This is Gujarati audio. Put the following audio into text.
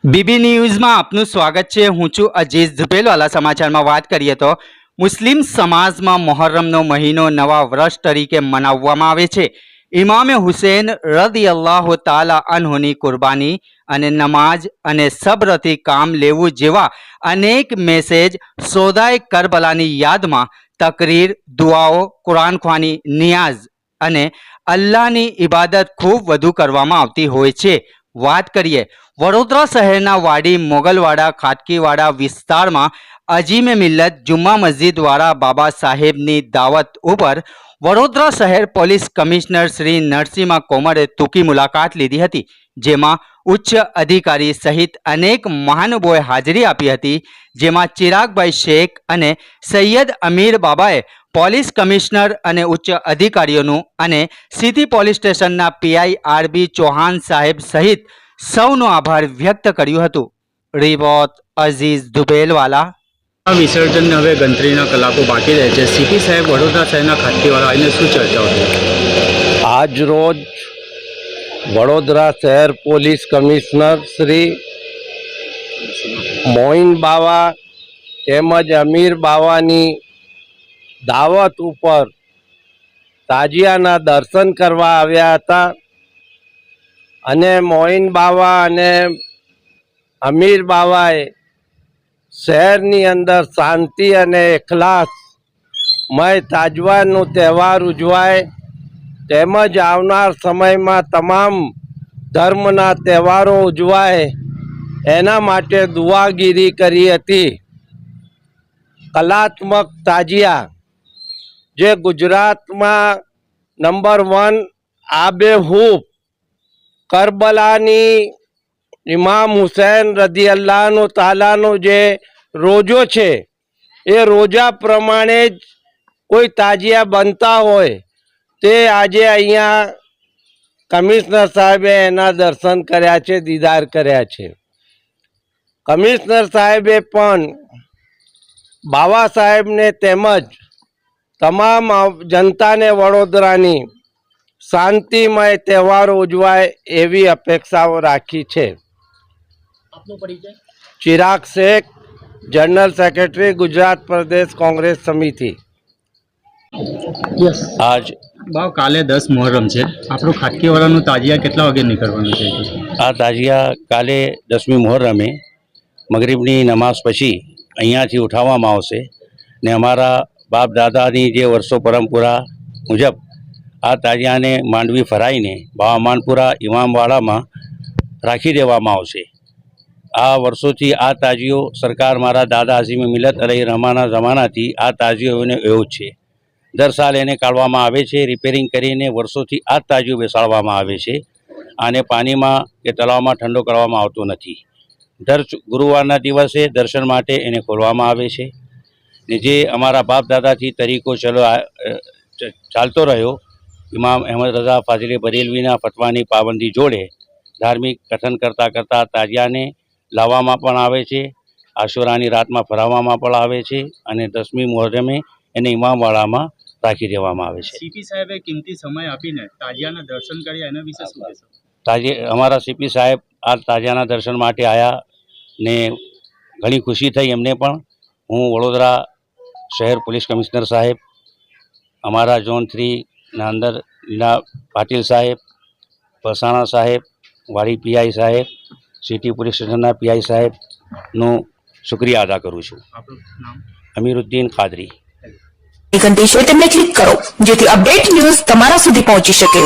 બીબી ન્યૂઝમાં આપનું સ્વાગત છે। હું છું અજીઝ ઝુપેલવાલા। સમાચારમાં વાત કરીએ તો મુસ્લિમ સમાજમાં મુહર્રમનો મહિનો નવા વર્ષ તરીકે મનાવવામાં આવે છે। ઇમામે હુસૈન રદિયલ્લાહુ તાલા અન્હુની કુરબાની અને નમાજ અને સબ્રથી કામ લેવું જેવા અનેક મેસેજ સોદાએ કરબલાની યાદમાં તકરીર, દુઆઓ, કુરાન ખ્વાની, નિયાઝ અને અલ્લાહની ઇબાદત ખૂબ વધુ કરવામાં આવતી હોય છે। વાત કરીએ વડોદરા શહેરના વાડી મોગલવાડા ખાટકીવાડા વિસ્તારમાં અજીમે મિલ્લત જુમ્મા મસ્જિદ દ્વારા બાબા સાહેબની દાવત ઉપર વડોદરા શહેર પોલીસ કમિશનર શ્રી નરસિંહ કોમરે ટૂંકી મુલાકાત લીધી હતી, જેમાં ઉચ્ચ અધિકારી સહિત અનેક મહાનુભાવોએ હાજરી આપી હતી, જેમાં ચિરાગભાઈ શેખ અને સૈયદ અમીર બાબાએ પોલીસ કમિશનર અને ઉચ્ચ અધિકારીઓનું અને સિટી પોલીસ સ્ટેશનના પીઆઈ આરબી ચૌહાણ સાહેબ સહિત સૌનો આભાર વ્યક્ત કર્યું હતું। રિપોર્ટ અઝીઝ ધુબેલવાલા। વિસર્જન હવે ગણતરીના કલાકો બાકી રહે છે। સીપી સાહેબ વડોદરા શહેરના ખાટકીવાળા આવીને શું ચર્ચાઓ થઈ? આજ રોજ વડોદરા શહેર પોલીસ કમિશનર શ્રી મોઇન બાવા તેમજ અમીર બાવાની દાવત ઉપર તાજિયાના દર્શન કરવા આવ્યા હતા અને મોઇન બાવા અને અમીર બાવાએ શહેરની અંદર શાંતિ અને એખલાસમય તાજવાનો તહેવાર ઉજવાય તેમજ આવનાર સમયમાં તમામ ધર્મના તહેવારો ઉજવાય એના માટે દુઆગીરી કરી હતી। કલાત્મક તાજિયા જે ગુજરાતમાં નંબર 1 આબેહૂબ કરબલાની ઇમામ હુસૈન રદિયલ્લાહુ તાલાનો જે રોજો છે એ રોજા પ્રમાણે જ કોઈ તાજિયા બનતા હોય તે આજે અહીંયા કમિશનર સાહેબે એના દર્શન કર્યા છે, દીદાર કર્યા છે। કમિશનર સાહેબે પણ બાવા સાહેબને તેમજ તમામ જનતાને વડોદરાની શાંતિમય તહેવારો ઉજવાય એવી અપેક્ષાઓ રાખી છે। ચિરાગ શેખ, જનરલ સેક્રેટરી, ગુજરાત પ્રદેશ કોંગ્રેસ સમિતિ। આજ કાલે 10 મુહર્રમ છે। આપણું ખાટકીવાળાનું તાજિયા કેટલા વાગે નીકળવાનું છે? આ તાજિયા કાલે 10મી મુહર્રમે મગરિબની નમાઝ પછી અહીંયાથી ઉઠાવવામાં આવશે ને અમારા બાપ દાદાની જે વર્ષો પરંપરા મુજબ આ તાજિયાને માંડવી ફરાઈને બાવા માનપુરા ઇમામવાડામાં રાખી દેવામાં આવશે। આ વર્ષોથી આ તાજિયો સરકાર મારા દાદા અઝીમે મિલ્લત અલૈહિ રહમાના જમાનાથી આ તાજિયો એવો જ છે। દર સાલ એને કાઢવામાં આવે છે, રિપેરિંગ કરીને વર્ષોથી આ તાજિયો બેસાડવામાં આવે છે અને પાણીમાં કે તળાવમાં ઠંડો કરવામાં આવતો નથી। દર ગુરુવારના દિવસે દર્શન માટે એને ખોલવામાં આવે છે ને જે અમારા બાપ દાદાથી તરીકો ચાલતો રહ્યો ઇમામ અહેમદ રઝા ફાઝિલે બરેલવીના ફતવાની પાબંદી જોડે ધાર્મિક કથન કરતાં કરતાં તાજિયાને લાવવામાં પણ આવે છે, આશુરાની રાતમાં ફરાવવામાં પણ આવે છે અને 10મી મુહર્રમે એને ઇમામવાડામાં રાખી દેવામાં આવે છે। સીપી સાહેબે કિંમતી સમય આપીને તાજિયાના દર્શન કર્યા, એના વિશે શું કહેશો? અમારા સીપી સાહેબ આ તાજિયાના દર્શન માટે આવ્યા ને ઘણી ખુશી થઈ એમને પણ। હું વડોદરા શહેર પોલીસ કમિશનર સાહેબ, અમારા ઝોન 3ના અંદર લીના પાટીલ સાહેબ, પસાણા સાહેબ, વાડી પીઆઈ સાહેબ, સિટી પોલીસ સ્ટેશનના પીઆઈ સાહેબનો શુક્રિયા અદા કરું છું। આપણું નામ? અમીરુદ્દીન કાદરી। ઘંટી છે તેમને ક્લિક કરો જેથી અપડેટ ન્યૂઝ તમારા સુધી પહોંચી શકે।